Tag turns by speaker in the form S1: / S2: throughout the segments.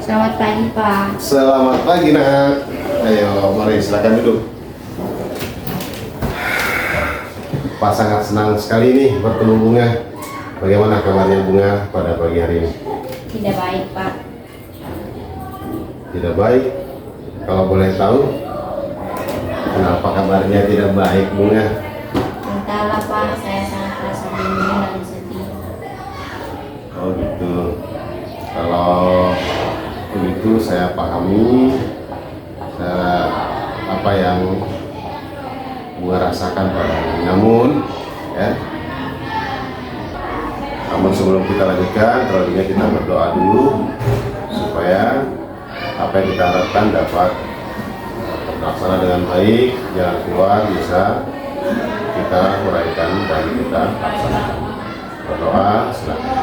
S1: Selamat pagi, Pak.
S2: Selamat pagi, Nak. Ayo, mari silakan duduk. Pak sangat senang sekali nih bertemu Bunga. Bagaimana kabarnya Bunga pada pagi hari ini?
S1: Tidak baik, Pak.
S2: Tidak baik. Kalau boleh tahu, kenapa kabarnya tidak baik, Bunga?
S1: Entahlah, Pak. Saya sangat merasa bingung dan sedih.
S2: Oh gitu. Kalau begitu saya pahami apa yang Bunga rasakan pada hari ini. Namun, ya. Namun sebelum kita lanjutkan, terlebihnya kita berdoa dulu supaya apa yang kita harapkan dapat terlaksana dengan baik, jalan keluar bisa kita uraikan dan kita laksanakan. Berdoa, silakan.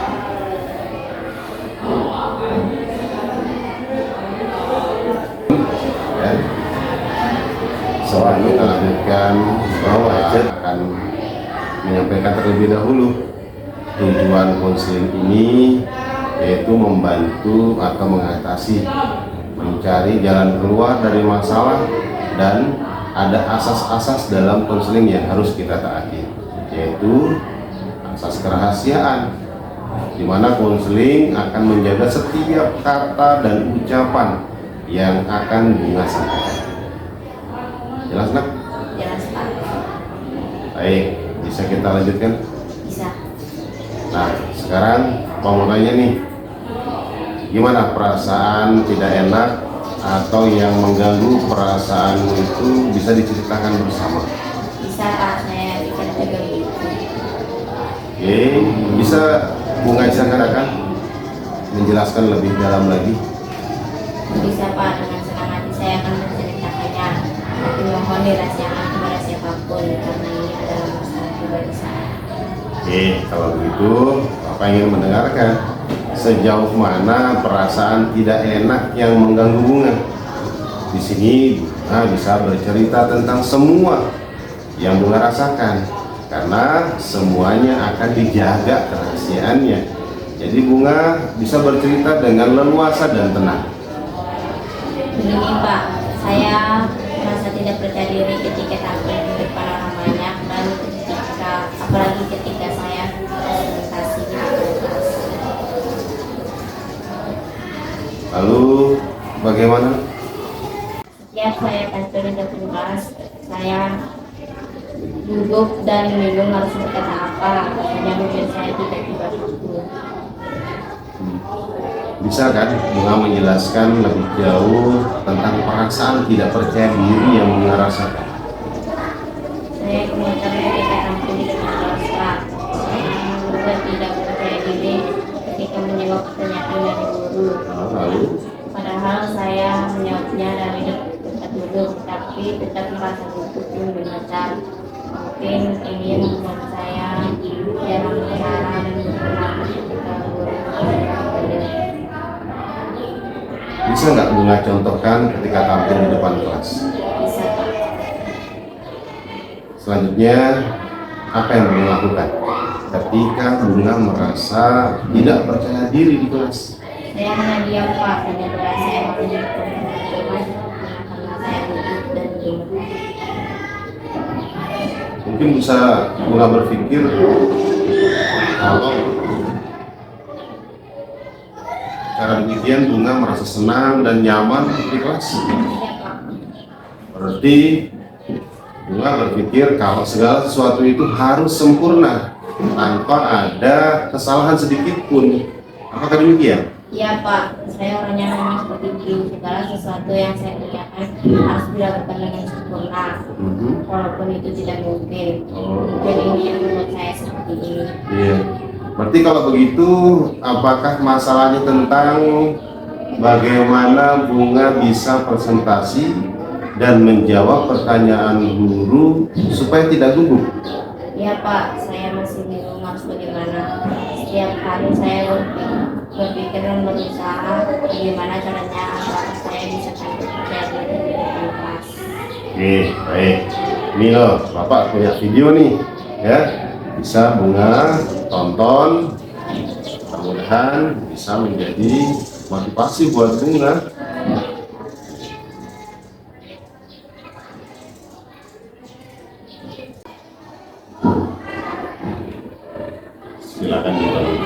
S2: Ya. Setelah kita lanjutkan, bahwa akan menyampaikan terlebih dahulu tujuan konseling ini, yaitu membantu atau mengatasi, mencari jalan keluar dari masalah, dan ada asas-asas dalam konseling yang harus kita taati, yaitu asas kerahasiaan, di mana konseling akan menjaga setiap kata dan ucapan yang akan Bunga sampaikan. Jelas, Nak?
S1: Jelas, Pak.
S2: Baik, bisa kita lanjutkan?
S1: Bisa.
S2: Nah, sekarang mau tanya nih, gimana perasaan tidak enak atau yang mengganggu perasaan itu bisa diceritakan bersama?
S1: Bisa, Pak. Saya pikir juga begitu.
S2: Oke, bisa Bunga akan menjelaskan lebih dalam lagi?
S1: Bisa, Pak. Dengan senang hati saya akan menceritakannya. Tapi mohon dirahasiakan kepada siapapun, karena ini adalah masalah pribadi saya.
S2: Oke, kalau begitu, Bapak ingin mendengarkan sejauh mana perasaan tidak enak yang mengganggu Bunga. Di sini Bunga bisa bercerita tentang semua yang Bunga rasakan, karena semuanya akan dijaga kerahasiaannya. Jadi Bunga bisa bercerita dengan leluasa dan tenang.
S1: Begini, Pak. Saya merasa tidak percaya diri ketika tampil di depan orang banyak, dan apalagi ketika saya presentasi di kelas.
S2: Lalu bagaimana?
S1: Setiap saya tampil di depan kelas, saya duduk dan bingung harus berkata apa. Hanya mungkin saya tiba-tiba gugup.
S2: Bisa kan Bunga menjelaskan lebih jauh tentang perasaan tidak percaya diri yang Bunga rasakan?
S1: Saya kemudian ketika tampil di depan kelas, Pak, saya juga tidak percaya diri ketika menjawab pertanyaan dari guru.
S2: Lalu
S1: Padahal saya menjawabnya dari dekat duduk, tapi tetap merasa gugup dan gemetar. Mungkin ini yang membuat saya jarang bicara dan berpengaruh ketika guru mengajar.
S2: bisa nggak Bunga contohkan ketika tampil di depan kelas?
S1: Bisa, Pak.
S2: Selanjutnya, apa yang Bunga lakukan ketika Bunga merasa tidak percaya diri di kelas?
S1: Saya hanya diam, Pak, dan ketika saya menjadi karena saya gugup dan gemetar.
S2: Mungkin bisa Bunga berpikir kalau cara demikian Bunga merasa senang dan nyaman di kelas.
S1: Iya, Pak.
S2: Berarti Bunga berpikir kalau segala sesuatu itu harus sempurna tanpa ada kesalahan sedikit pun. Apakah demikian?
S1: Iya, Pak. Saya orangnya memang seperti itu. Segala sesuatu yang saya kerjakan harus dilakukan dengan sempurna, walaupun itu tidak mungkin. Jadi ini yang membuat saya seperti ini.
S2: Iya. Berarti kalau begitu, apakah masalahnya tentang bagaimana Bunga bisa presentasi dan menjawab pertanyaan guru supaya tidak gugup?
S1: Iya, Pak. Saya masih bingung harus bagaimana. Setiap hari saya berpikir dan berusaha bagaimana caranya agar saya bisa tampil percaya diri di depan kelas.
S2: Oke, baik. Ini loh, Bapak punya video nih, ya. Bisa Bunga tonton, mudah-mudahan bisa menjadi motivasi buat bunga. Silakan dibantu.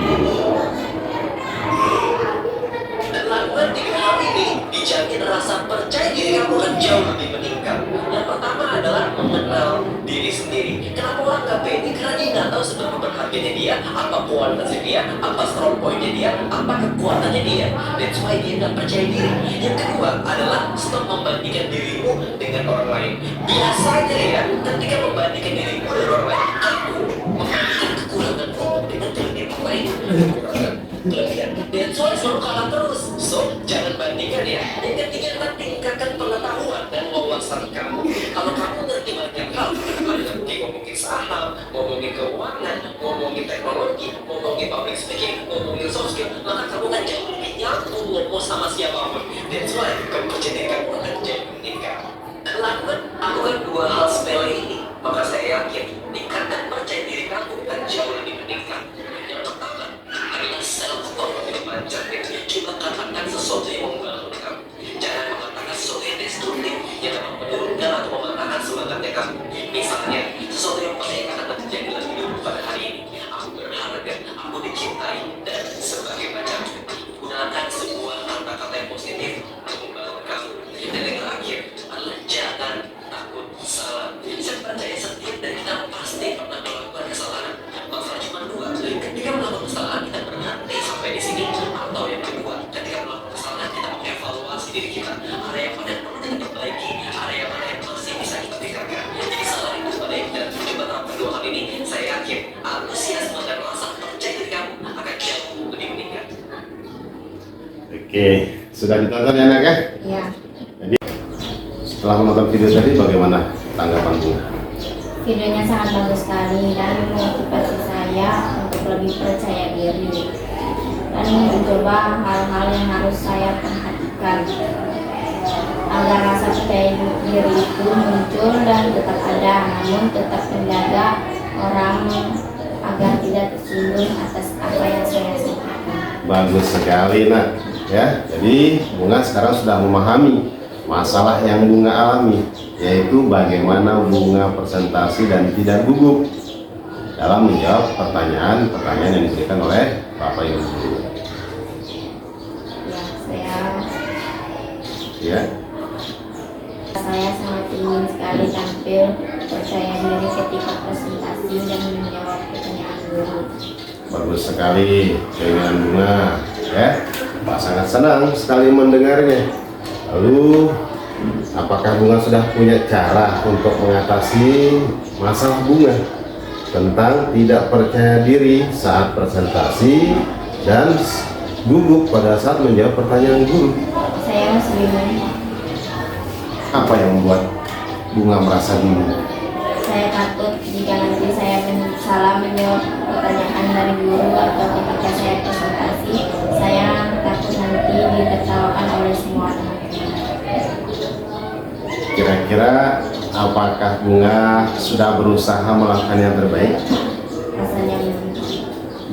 S3: Dan lakukan 3 hal ini dijamin rasa percaya diri kamu akan jauh lebih meningkat. Yang pertama adalah mengenal diri sendiri. Kenapa orang nggak pede? Karena dia nggak tahu seberapa berharganya dia, apa kualitasnya dia, apa strong pointnya dia, apa kekuatannya dia. That's why dia nggak percaya diri. Yang kedua adalah stop membandingkan dirimu dengan orang lain. Biasanya ya, ketika membandingkan dirimu dengan orang lain, kamu membandingkan kekuranganmu dengan kelebihan orang lain. Kelebihan dan soalnya selalu kalah terus. So, jangan bandingkan ya. Yang ketiga adalah tingkatkan pengetahuan dan wawasan kamu. Kalau kamu ngerti banyak hal, ngerti ngomongin saham, ngomongin keuangan, ngomongin teknologi, ngomongin public speaking, ngomongin soft skill, maka kamu akan jauh lebih nyambung ngomong sama siapapun. That's why kepercayaan kamu akan jauh meningkat. Lakukan 2 hal sepele ini, maka saya yakin tingkatkan percaya diri kamu akan jauh lebih meningkat. Yang pertama adalah self-talk yang panjang. Coba katakan sesuatu yang membangun kamu. Jangan mengatakan sesuatu yang destruktif yang dapat menurunkan atau mematahkan semangatnya kamu. Misalnya, sesuatu yang baik akan terjadi dalam hidup pada hari ini. Aku berharga, aku dicintai, dan sebagainya macam. Gunakan sebuah kata-kata yang positif untuk membangun kamu. Dan yang terakhir adalah jangan takut salah. Saya percaya setiap dari kita pasti pernah melakukan kesalahan. Masalah cuma 2. Ketika melakukan kesalahan kita berhenti sampai di sini, atau yang kedua, ketika melakukan kesalahan kita mengevaluasi diri kita. Ada yang mana yang perlu kita perbaiki, ada yang mana yang masih bisa kita tingkatkan. Jadi salah itu baik dan coba terapkan 2 hal ini. Saya yakin antusiasme dan rasa percaya diri kamu akan jauh lebih meningkat.
S2: Oke, sudah ditonton ya nak ya?
S1: Ya,
S2: Jadi setelah menonton video tadi bagaimana tanggapan bunga?
S1: videonya sangat bagus sekali dan memotivasi saya untuk lebih percaya diri dan mencoba hal-hal yang harus saya perhatikan agar rasa percaya diri itu muncul dan tetap ada, namun tetap menjaga orang agar tidak tersinggung atas apa yang saya sampaikan.
S2: Bagus sekali nak ya. Jadi bunga sekarang sudah memahami masalah yang bunga alami, yaitu bagaimana bunga presentasi dan tidak gugup dalam menjawab pertanyaan-pertanyaan yang diberikan oleh Bapak Ibu guru. Ya,
S1: Saya sangat ingin sekali tampil percaya diri ketika presentasi dan menjawab pertanyaan guru.
S2: bagus sekali keinginan bunga ya. Pak sangat senang sekali mendengarnya. Lalu apakah bunga sudah punya cara untuk mengatasi masalah bunga tentang tidak percaya diri saat presentasi dan gugup pada saat menjawab pertanyaan guru?
S1: Saya masih bingung.
S2: Apa yang membuat bunga merasa bingung?
S1: Saya takut jika nanti saya salah menjawab pertanyaan dari guru atau ketika saya presentasi, saya takut nanti ditertawakan oleh semua teman-teman.
S2: Kira-kira apakah bunga sudah berusaha melakukan yang terbaik?
S1: Rasanya belum.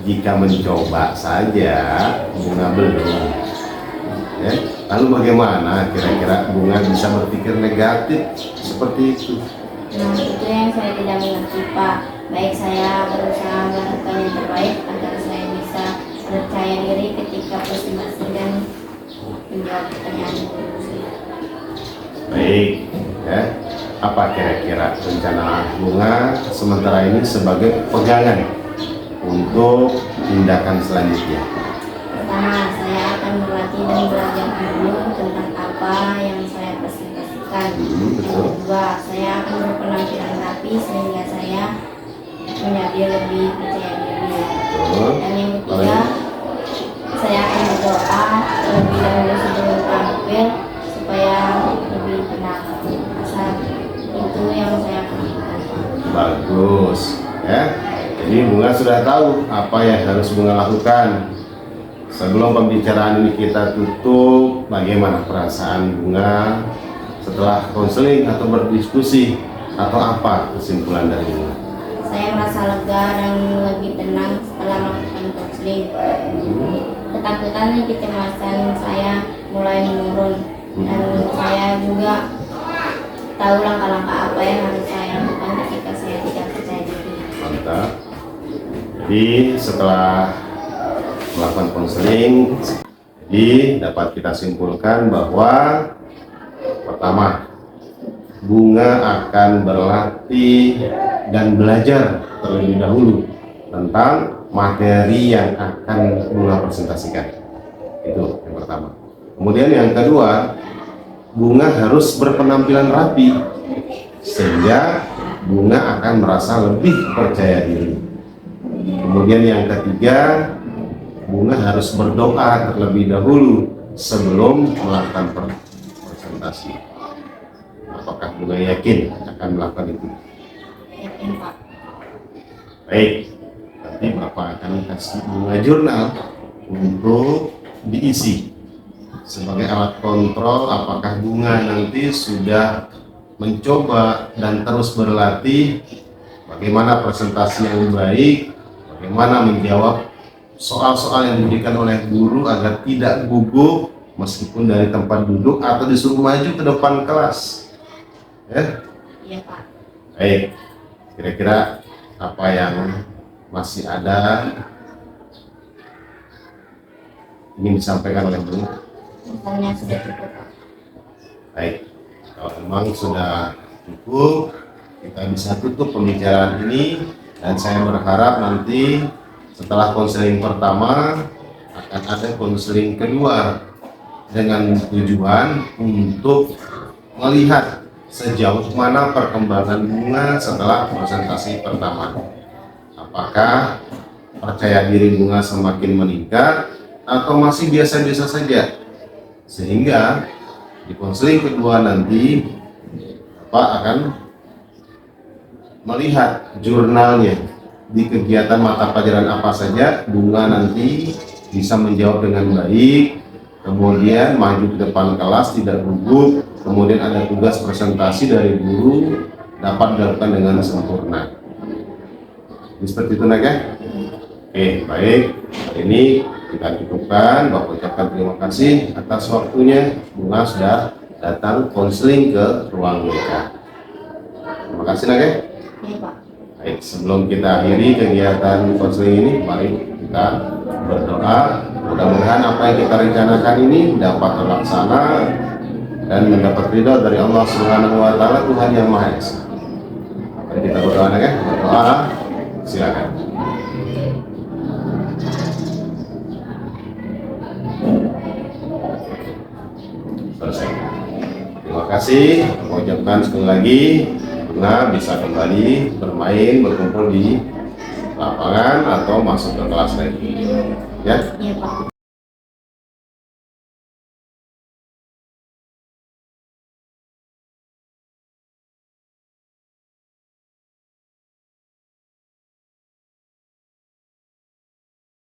S2: Jika mencoba saja bunga belum ya, lalu bagaimana kira-kira bunga bisa berpikir negatif seperti itu?
S1: Nah, itu yang saya tidak mengerti, Pak. Baik saya berusaha melakukan yang terbaik agar saya bisa percaya diri ketika presentasi dan menjawab pertanyaan guru.
S2: Baik ya, apa kira-kira rencana bunga sementara ini sebagai pegangan untuk tindakan selanjutnya?
S1: Pertama, saya akan berlatih dan belajar dulu tentang apa yang saya presentasikan.
S2: Betul.
S1: Kedua, saya akan berpenampilan rapi sehingga saya menjadi lebih percaya diri.
S2: Betul.
S1: Dan yang ketiga, saya akan berdoa terlebih dahulu sebelum tampil supaya lebih tenang. Asal itu yang saya lakukan.
S2: Bagus ya. Jadi bunga sudah tahu apa yang harus bunga lakukan. Sebelum pembicaraan ini kita tutup, bagaimana perasaan bunga setelah konseling atau berdiskusi, atau apa kesimpulan dari bunga?
S1: Saya merasa lega dan lebih tenang setelah melakukan konseling. ketakutan dan kecemasan saya mulai menurun, dan saya juga tahu langkah-langkah apa yang harus saya lakukan ketika saya tidak percaya diri.
S2: Mantap. Jadi setelah melakukan konseling, jadi dapat kita simpulkan bahwa pertama, Bunga akan berlatih dan belajar terlebih dahulu tentang materi yang akan Bunga presentasikan. Itu yang pertama. Kemudian yang kedua, Bunga harus berpenampilan rapi sehingga Bunga akan merasa lebih percaya diri. Kemudian yang ketiga, Bunga harus berdoa terlebih dahulu sebelum melakukan presentasi. Apakah Bunga yakin akan melakukan itu?
S1: Yakin, Pak.
S2: Baik, nanti Bapak akan kasih Bunga jurnal untuk diisi sebagai alat kontrol apakah Bunga nanti sudah mencoba dan terus berlatih bagaimana presentasi yang baik, bagaimana menjawab soal-soal yang diberikan oleh guru agar tidak gugup meskipun dari tempat duduk atau disuruh maju ke depan kelas. Ya?
S1: Iya, Pak.
S2: Baik, kira-kira apa yang masih ada ingin disampaikan oleh Bunga?
S1: Misalnya sudah cukup, Pak.
S2: Baik, kalau memang sudah cukup, kita bisa tutup pembicaraan ini dan saya berharap nanti setelah konseling pertama akan ada konseling kedua dengan tujuan untuk melihat sejauh mana perkembangan Bunga setelah presentasi pertama. Apakah percaya diri Bunga semakin meningkat atau masih biasa-biasa saja? Sehingga di konseling kedua nanti Bapak akan melihat jurnalnya di kegiatan mata pelajaran apa saja Bunga nanti bisa menjawab dengan baik, kemudian maju ke depan kelas tidak gugup, kemudian ada tugas presentasi dari guru dapat dilakukan dengan sempurna. Seperti itu, Nak, ya? Oke, baik. Hari ini kita cukupkan. Bapak ucapkan terima kasih atas waktunya. Bunga sudah datang konseling ke ruang BK. Terima kasih, Nak, ya?
S1: Iya, Pak.
S2: Baik, sebelum kita akhiri kegiatan konseling ini, mari kita berdoa. Mudah-mudahan apa yang kita rencanakan ini dapat terlaksana dan mendapat ridho dari Allah Subhanahu wa taala, Tuhan yang Maha Esa. Mari kita berdoa, ya. Berdoa. Silakan. Selesai. Terima kasih. Mengucapkan sekali lagi Bunga bisa kembali bermain, berkumpul di lapangan atau masuk ke kelas lagi. Ya.
S1: Iya, Pak.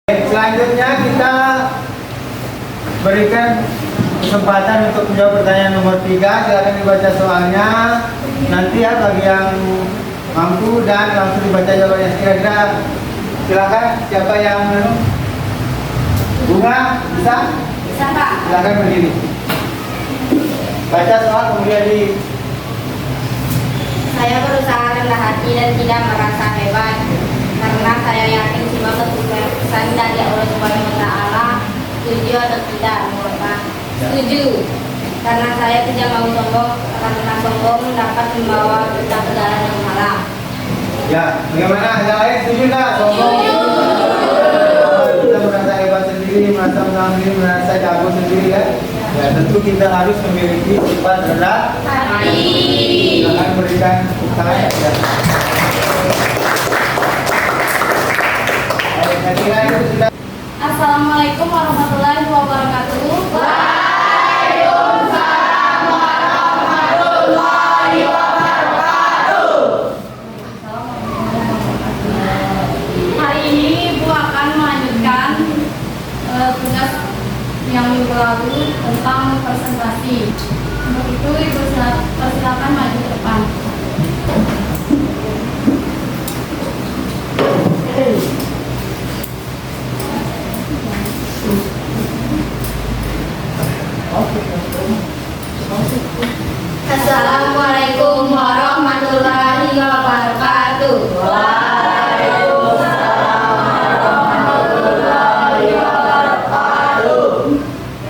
S4: Selanjutnya kita berikan kesempatan untuk menjawab pertanyaan nomor 3. Silakan dibaca soalnya nanti ya bagi yang mampu dan langsung dibaca jawabannya. Kira-kira silakan siapa yang Bunga bisa?
S1: Bisa, Pak.
S4: Silakan berdiri. Baca soal kemudian di
S1: Saya berusaha rendah hati dan tidak merasa hebat karena saya yakin semua keputusan dari Allah Subhanahu wa taala. Setuju atau tidak, Bapak? Setuju. Karena saya tidak mau sombong, karena sombong dapat membawa kita ke jalan yang salah.
S4: ya, bagaimana? Yang lain setuju nggak? Sombong. Kita merasa hebat sendiri, merasa menang sendiri, merasa jago sendiri ya. Ya, tentu kita harus memiliki sifat rendah
S1: Hati.
S4: akan berikan tangan ya. Saya kira itu sudah.
S1: Assalamualaikum warahmatullahi wabarakatuh. Waalaikumsalam warahmatullahi wabarakatuh. Hari ini Ibu akan melanjutkan tugas yang minggu lalu tentang presentasi. Untuk itu Ibu persilakan maju ke depan. Assalamualaikum warahmatullahi wabarakatuh.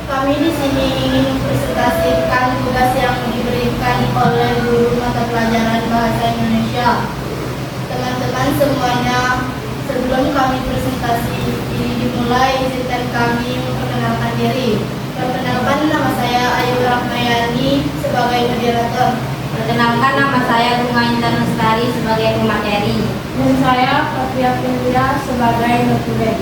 S1: Kami di sini ingin mempresentasikan tugas yang diberikan oleh guru mata pelajaran Bahasa Indonesia. Teman-teman semuanya, sebelum kami presentasi ini dimulai, izinkan kami memperkenalkan diri. Perkenalkan, nama saya Ayu Rahmayani sebagai moderator. Perkenalkan, nama saya Bunga Intan Lestari sebagai pemateri. Dan saya Fatia Pindia sebagai notulen.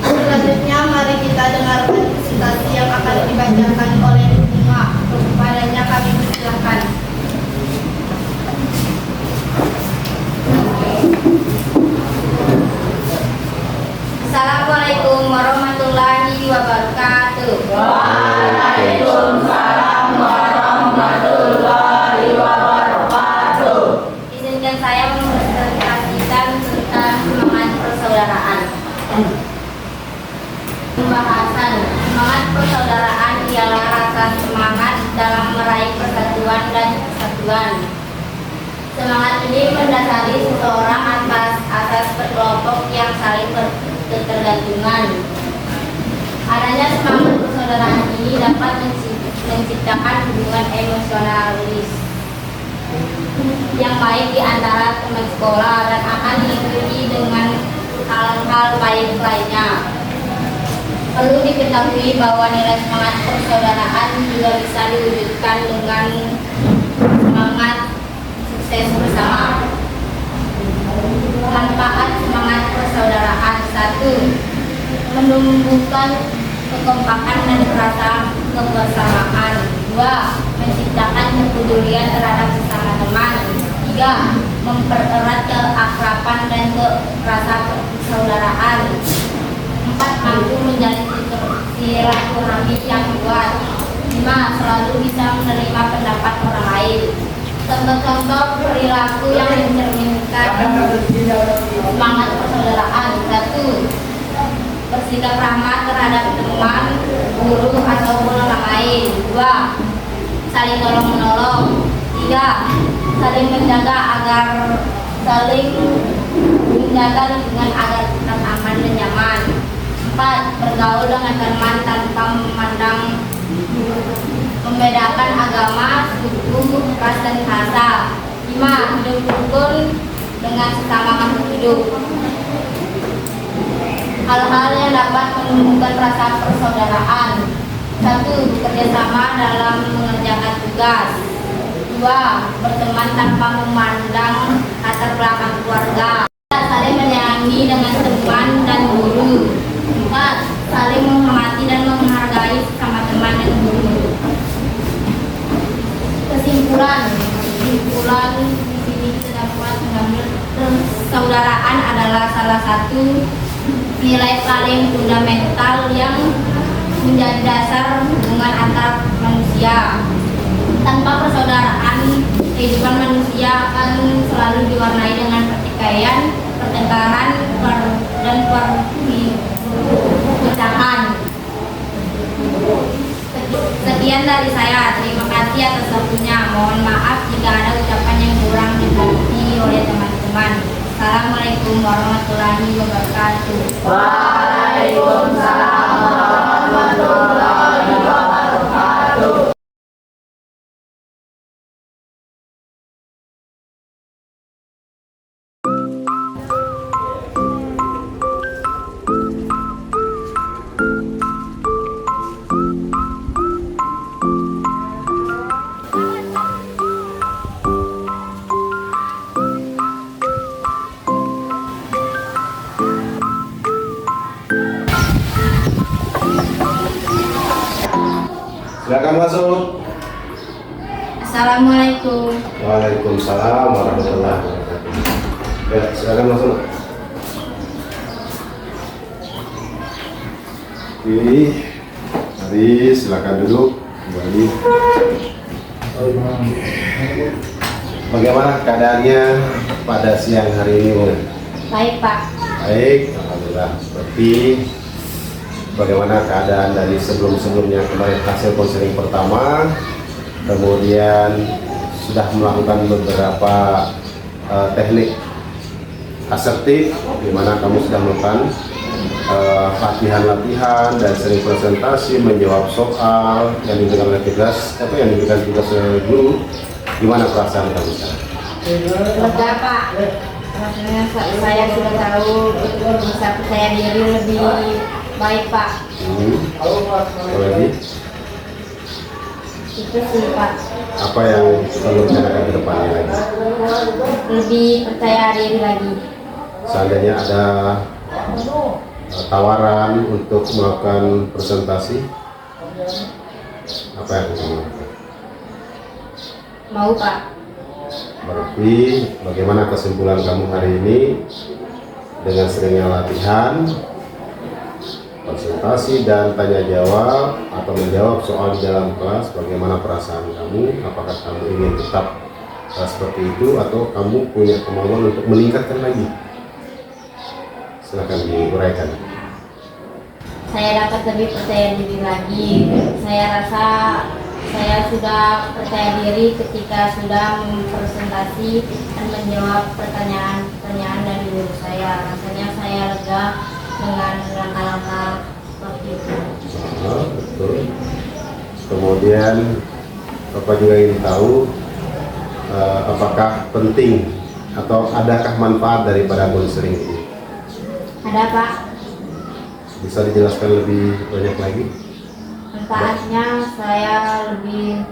S1: Selanjutnya, mari kita dengarkan presentasi yang akan dibacakan oleh Bunga. Kepadanya kami persilahkan. Assalamualaikum warahmatullahi wabarakatuh.
S5: Waalaikumsalam warahmatullahi wabarakatuh.
S1: Izinkan saya mempresentasikan tentang semangat persaudaraan. Pembahasan semangat persaudaraan ialah rasa semangat dalam meraih persatuan dan kesatuan. Semangat ini mendasari seseorang atas asas berkelompok yang saling berketergantungan. Adanya semangat persaudaraan ini dapat menciptakan hubungan emosionalis yang baik di antara teman sekolah dan akan diikuti dengan hal-hal baik lainnya. Perlu diketahui bahwa nilai semangat persaudaraan juga bisa diwujudkan dengan semangat sukses bersama. Manfaat semangat persaudaraan: 1. Menumbuhkan kekompakan dan rasa kebersamaan. 2. Menciptakan kepedulian terhadap sesama teman. 3. Mempererat keakraban dan rasa persaudaraan. 4. Mampu menjalin silaturahmi yang kuat. 5. Selalu bisa menerima pendapat orang lain. Contoh-contoh perilaku yang mencerminkan semangat persaudaraan: 1. Bersikap ramah terhadap teman, guru, ataupun orang lain. 2. Saling tolong-menolong. 3. Saling menjaga lingkungan agar tetap aman dan nyaman. 4. Bergaul dengan teman tanpa membedakan agama, suku, ras, dan bahasa. 5. Hidup rukun dengan sesama makhluk hidup. Hal-hal yang dapat menumbuhkan rasa persaudaraan: 1. Bekerjasama dalam mengerjakan tugas. 2. Berteman tanpa memandang latar belakang keluarga. 3. Saling menyayangi dengan teman dan guru. 4. Saling menghormati dan menghargai sesama teman dan guru. Kesimpulan di sini kita dapat mengambil persaudaraan adalah salah satu nilai paling fundamental yang menjadi dasar hubungan antar manusia. Tanpa persaudaraan, kehidupan manusia akan selalu diwarnai dengan pertikaian, pertengkaran, dan perpecahan. Sekian dari saya. Terima kasih atas waktunya. Mohon maaf jika ada ucapan yang kurang dimengerti oleh teman-teman. Assalamualaikum warahmatullahi wabarakatuh.
S5: Waalaikumsalam warahmatullahi wabarakatuh.
S2: Silakan masuk.
S1: Assalamualaikum.
S2: Waalaikumsalam warahmatullahi wabarakatuh. Ya, silakan masuk. Oke, mari silakan duduk kembali. Bagaimana keadaannya pada siang hari ini, Bu?
S1: Baik, Pak.
S2: Baik, alhamdulillah. Seperti bagaimana keadaan dari sebelum-sebelumnya kemarin hasil konseling pertama, kemudian sudah melakukan beberapa teknik asertif, di mana kamu sudah melakukan latihan-latihan dan sering presentasi, menjawab soal yang diberikan oleh tugas guru. Gimana perasaan kamu sekarang?
S1: Lega Pak, rasanya saya sudah tahu bisa percaya diri lebih baik Pak.
S2: Lagi?
S1: Itu sih Pak,
S2: Apa yang perlu direncanakan ke depannya lagi?
S1: lebih percaya diri lagi.
S2: Seandainya ada tawaran untuk melakukan presentasi, apa yang kamu lakukan?
S1: Mau Pak.
S2: Berarti bagaimana kesimpulan kamu hari ini dengan seringnya latihan, presentasi dan tanya jawab atau menjawab soal di dalam kelas? Bagaimana perasaan kamu? Apakah kamu ingin tetap seperti itu atau kamu punya kemauan untuk meningkatkan lagi? Silahkan diuraikan.
S1: Saya dapat lebih percaya diri lagi. Saya rasa saya sudah percaya diri ketika sudah mempresentasi dan menjawab pertanyaan-pertanyaan dari guru saya. Rasanya saya lega dengan langkah-langkah seperti itu.
S2: Betul. Kemudian Bapak juga ingin tahu apakah penting atau adakah manfaat daripada konseling ini?
S1: Ada Pak,
S2: Bisa dijelaskan lebih banyak lagi?
S1: manfaatnya saya lebih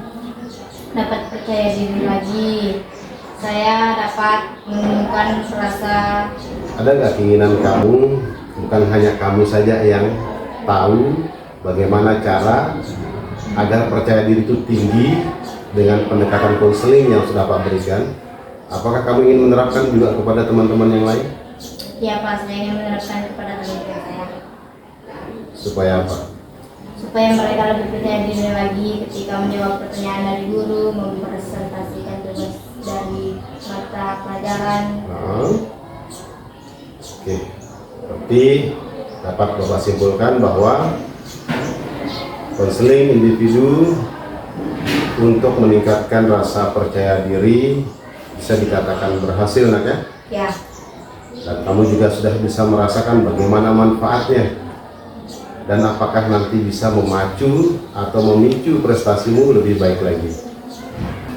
S1: dapat percaya diri lagi. Saya dapat menemukan rasa.
S2: Ada nggak keinginan kamu, bukan hanya kamu saja yang tahu bagaimana cara agar percaya diri itu tinggi dengan pendekatan konseling yang sudah Pak berikan? Apakah kamu ingin menerapkan juga kepada teman-teman yang lain?
S1: Ya Pak, saya ingin menerapkan kepada teman-teman saya
S2: Supaya apa?
S1: supaya mereka lebih percaya diri lagi ketika menjawab pertanyaan dari guru, mempresentasikan tugas dari mata pelajaran.
S2: Oke, berarti dapat Bapak simpulkan bahwa konseling individu untuk meningkatkan rasa percaya diri bisa dikatakan berhasil, nak ya?
S1: Ya,
S2: Dan kamu juga sudah bisa merasakan bagaimana manfaatnya dan apakah nanti bisa memacu atau memicu prestasimu lebih baik lagi.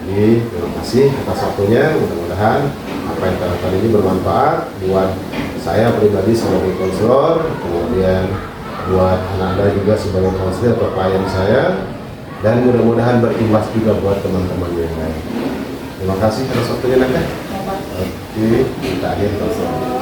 S2: Jadi terima kasih atas waktunya, mudah-mudahan apa yang kita lakukan ini bermanfaat buat saya pribadi sebagai konselor, kemudian buat Anda juga sebagai konselor atau klien saya, dan mudah-mudahan berimbas juga buat teman-teman yang lain. Terima kasih atas waktunya, Nak.
S1: dapat.
S2: Oke, kita akhiri konselor.